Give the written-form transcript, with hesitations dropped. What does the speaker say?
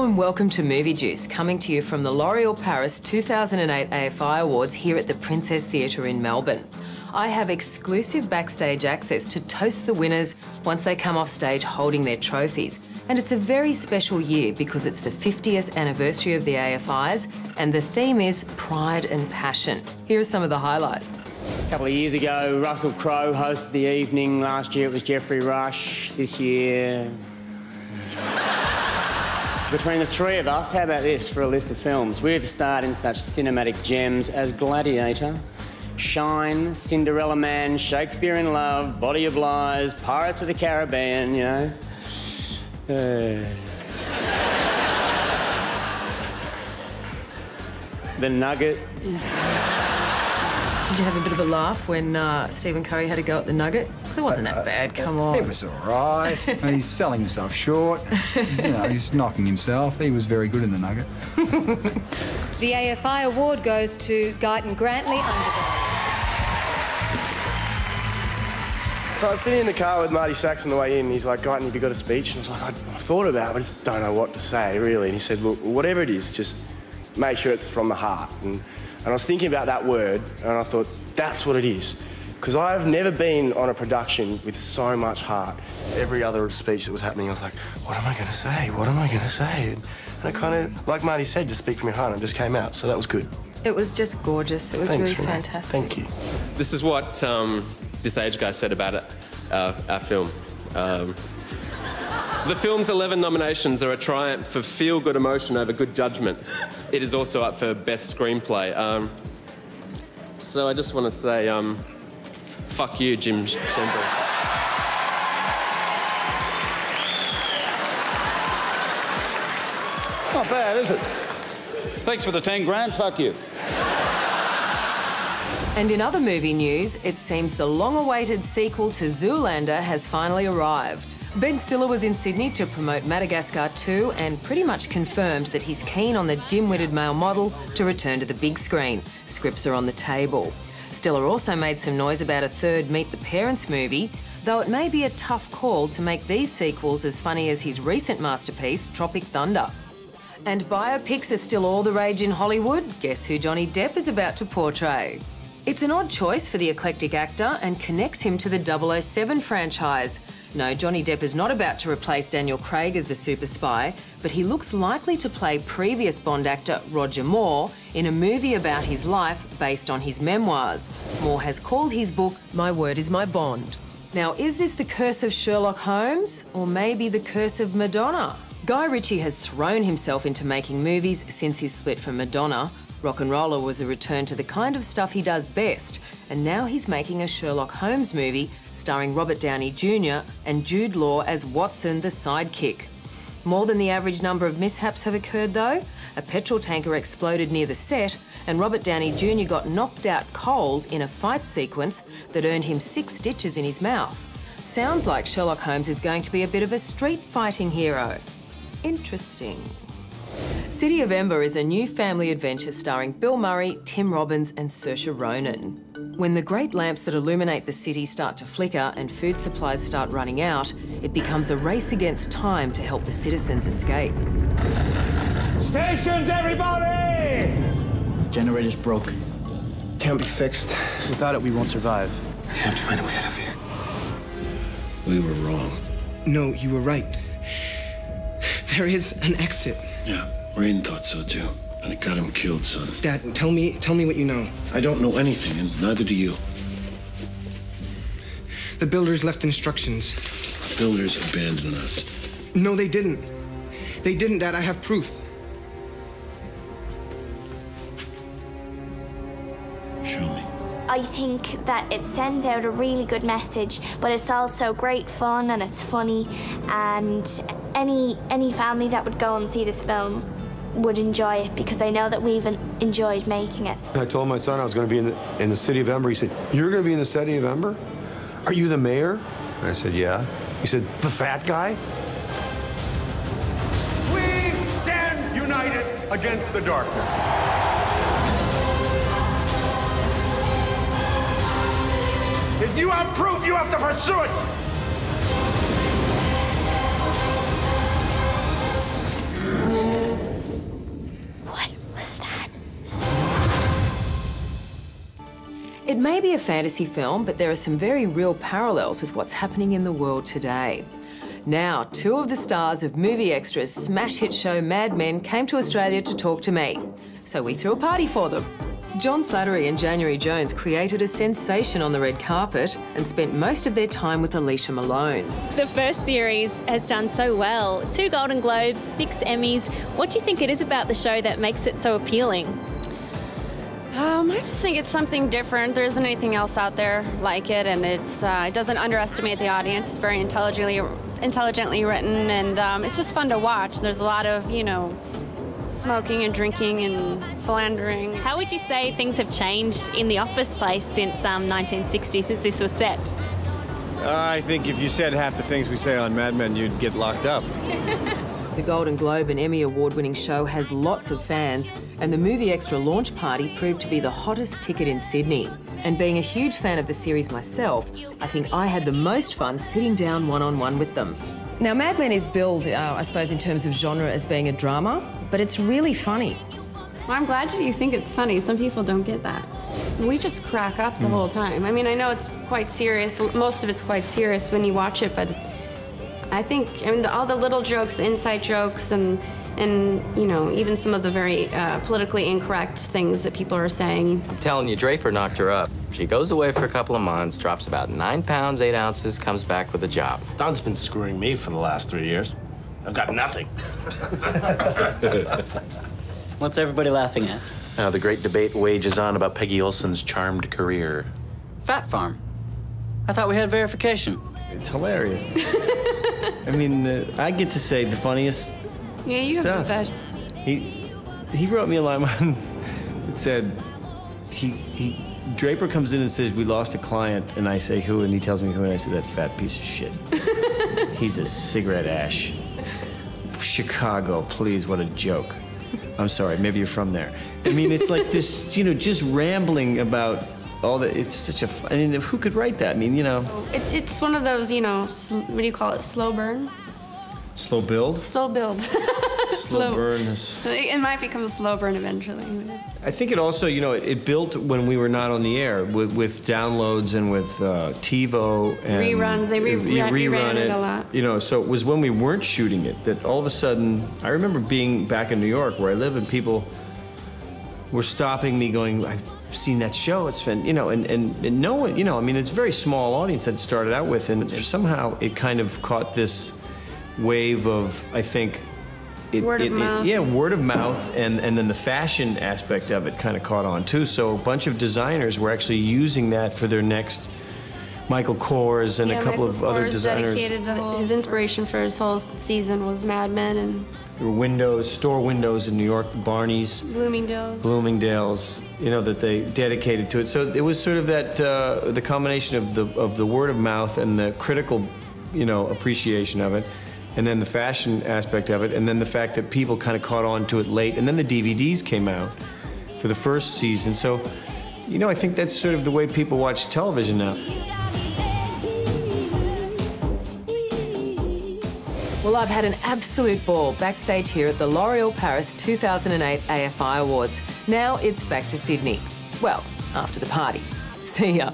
Hello and welcome to Movie Juice, coming to you from the L'Oréal Paris 2008 AFI Awards here at the Princess Theatre in Melbourne. I have exclusive backstage access to toast the winners once they come off stage holding their trophies. And it's a very special year because it's the 50th anniversary of the AFIs and the theme is Pride and Passion. Here are some of the highlights. A couple of years ago, Russell Crowe hosted the evening. Last year it was Geoffrey Rush. This year... Between the three of us, how about this for a list of films? We've starred in such cinematic gems as Gladiator, Shine, Cinderella Man, Shakespeare in Love, Body of Lies, Pirates of the Caribbean, you know. The Nugget. Did you have a bit of a laugh when Stephen Curry had a go at the Nugget? Because it wasn't that bad, come on. It was all right. He's selling himself short. He's knocking himself. He was very good in the Nugget. The AFI Award goes to Guyton Grantley, Underdog. So I was sitting in the car with Marty Sachs on the way in, and he's like, Guyton, have you got a speech? And I was like, I thought about it, I just don't know what to say, really. And he said, look, whatever it is, just make sure it's from the heart. And I was thinking about that word, and I thought, that's what it is. Because I've never been on a production with so much heart. Every other speech that was happening, I was like, what am I going to say? What am I going to say? And I kind of, like Marty said, just speak from your heart, and it just came out, so that was good. It was just gorgeous. It was Thanks, really Renee. fantastic. Thank you. This is what this age guy said about it, our film. The film's 11 nominations are a triumph for feel-good emotion over good judgment. It is also up for Best Screenplay. So I just want to say, fuck you, Jim Shenberg. Not bad, is it? Thanks for the 10 grand, fuck you. And in other movie news, it seems the long-awaited sequel to Zoolander has finally arrived. Ben Stiller was in Sydney to promote Madagascar 2 and pretty much confirmed that he's keen on the dim-witted male model to return to the big screen. Scripts are on the table. Stiller also made some noise about a third Meet the Parents movie, though it may be a tough call to make these sequels as funny as his recent masterpiece, Tropic Thunder. And biopics are still all the rage in Hollywood. Guess who Johnny Depp is about to portray? It's an odd choice for the eclectic actor and connects him to the 007 franchise. No, Johnny Depp is not about to replace Daniel Craig as the super spy, but he looks likely to play previous Bond actor Roger Moore in a movie about his life based on his memoirs. Moore has called his book My Word is My Bond. Now, is this the curse of Sherlock Holmes or maybe the curse of Madonna? Guy Ritchie has thrown himself into making movies since his split from Madonna. Rock'n'Roller was a return to the kind of stuff he does best, and now he's making a Sherlock Holmes movie starring Robert Downey Jr. and Jude Law as Watson, the sidekick. More than the average number of mishaps have occurred, though. A petrol tanker exploded near the set, and Robert Downey Jr. got knocked out cold in a fight sequence that earned him 6 stitches in his mouth. Sounds like Sherlock Holmes is going to be a bit of a street-fighting hero. Interesting. City of Ember is a new family adventure starring Bill Murray, Tim Robbins and Saoirse Ronan. When the great lamps that illuminate the city start to flicker and food supplies start running out, it becomes a race against time to help the citizens escape. Stations, everybody! Generator's broke. Can't be fixed. Without it, we won't survive. We have to find a way out of here. We were wrong. No, you were right. There is an exit. Yeah, Rain thought so too. And it got him killed, son. Dad, tell me what you know. I don't know anything, and neither do you. The builders left instructions. The builders abandoned us. No, they didn't. They didn't, Dad. I have proof. Show me. I think that it sends out a really good message, but it's also great fun and it's funny, and any family that would go and see this film would enjoy it because I know that we've enjoyed making it. I told my son I was going to be in the city of Ember. He said, "You're going to be in the city of Ember? Are you the mayor?" I said, "Yeah." He said, "The fat guy?" We stand united against the darkness. If you have proof, you have to pursue it. may be a fantasy film, but there are some very real parallels with what's happening in the world today. Now, two of the stars of Movie Extra's smash hit show Mad Men came to Australia to talk to me. So we threw a party for them. John Slattery and January Jones created a sensation on the red carpet and spent most of their time with Alicia Malone. The first series has done so well. 2 Golden Globes, 6 Emmys. What do you think it is about the show that makes it so appealing? I just think it's something different. There isn't anything else out there like it, and it doesn't underestimate the audience. It's very intelligently written, and it's just fun to watch. There's a lot of, you know, smoking and drinking and philandering. How would you say things have changed in the office place since 1960, since this was set? I think if you said half the things we say on Mad Men, you'd get locked up. The Golden Globe and Emmy award-winning show has lots of fans, and the Movie Extra launch party proved to be the hottest ticket in Sydney. And being a huge fan of the series myself, I think I had the most fun sitting down one-on-one with them. Now, Mad Men is billed, I suppose, in terms of genre as being a drama, but it's really funny. Well, I'm glad you think it's funny. Some people don't get that. We just crack up the whole time. I mean, I know it's quite serious. Most of it's quite serious when you watch it, but I think, all the little jokes, the inside jokes, and you know, even some of the very politically incorrect things that people are saying. I'm telling you, Draper knocked her up. She goes away for a couple of months, drops about 9 pounds, 8 ounces, comes back with a job. Don's been screwing me for the last 3 years. I've got nothing. What's everybody laughing at? The great debate wages on about Peggy Olson's charmed career. Fat Farm. I thought we had verification. It's hilarious. I mean, I get to say the funniest Yeah, you stuff. have the best. He wrote me a line once that said, Draper comes in and says, we lost a client, and I say, who? And he tells me who, and I say, that fat piece of shit. He's a cigarette ash. Chicago, please, what a joke. I'm sorry, maybe you're from there. I mean, it's like this, you know, just rambling about all that. It's such a, I mean, who could write that? I mean, you know. It's one of those, you know, what do you call it, slow burn? Slow build? Slow build. Slow burn. It might become a slow burn eventually. I think it also, you know, it built when we were not on the air with downloads and with TiVo and reruns. They rerun it a lot. You know, so it was when we weren't shooting it that all of a sudden, I remember being back in New York where I live, and people were stopping me, going, "I've seen that show. It's been," you know, and no one, you know, I mean, it's a very small audience that it started out with, and somehow it kind of caught this wave of, I think. Word of mouth. Yeah, word of mouth, and then the fashion aspect of it kind of caught on too. So a bunch of designers were actually using that for their next Michael Kors and a couple of other designers. Dedicated his inspiration for his whole season was Mad Men and there were windows, store windows in New York, Barney's, Bloomingdale's, you know, that they dedicated to it. So it was sort of that the combination of the word of mouth and the critical, you know, appreciation of it. And then the fashion aspect of it, and then the fact that people kind of caught on to it late, and then the DVDs came out for the first season. So, you know, I think that's sort of the way people watch television now. Well, I've had an absolute ball backstage here at the L'Oréal Paris 2008 AFI Awards. Now it's back to Sydney. Well, after the party. See ya.